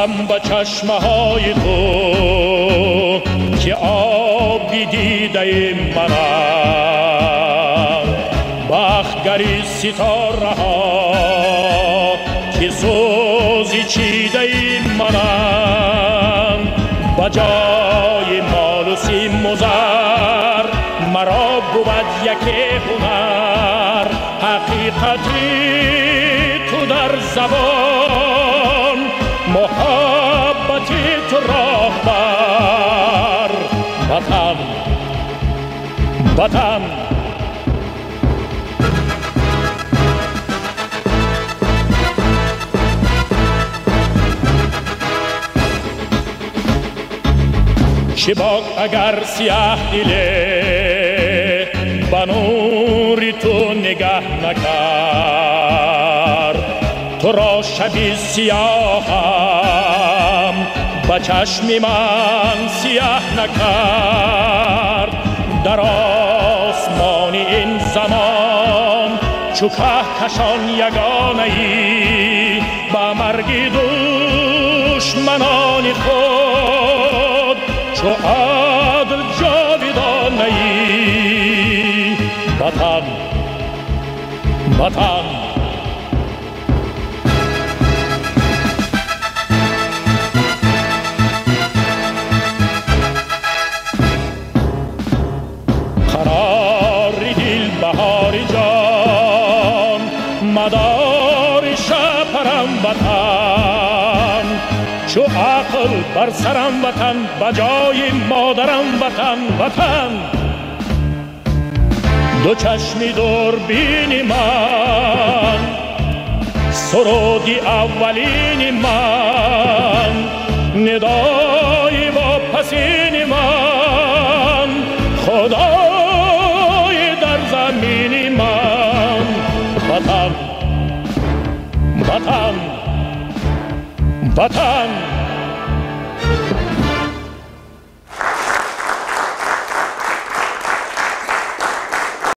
ببوسم با چشمه های تو که آبی دیده منم، بخگری ستاره ها که سوزی چیده منم، بجای مال و سیم و زر مرا بود یک هنر، حقیقتی تو در زبان، محبتی تو راهبر. وطن وطن شباک اگر سیاه دیله به نور تو نگاه نکرد، تو را شبی سیاهم به چشم من سیاه نکرد. در آسمان این زمان چو کهکشان یگانه ای، به مرگ دشمنان خود چو عدل جاودانه ای. وطن وطن قرار دل بهار جان، مدار شپرم وطن، چو عقل بر سرم وطن، بجای مادرم وطن. وطن دو چشمی دوربین من، سرودی اولین من، ندای واپسین من، خدای در زمین من. وطن وطن وطن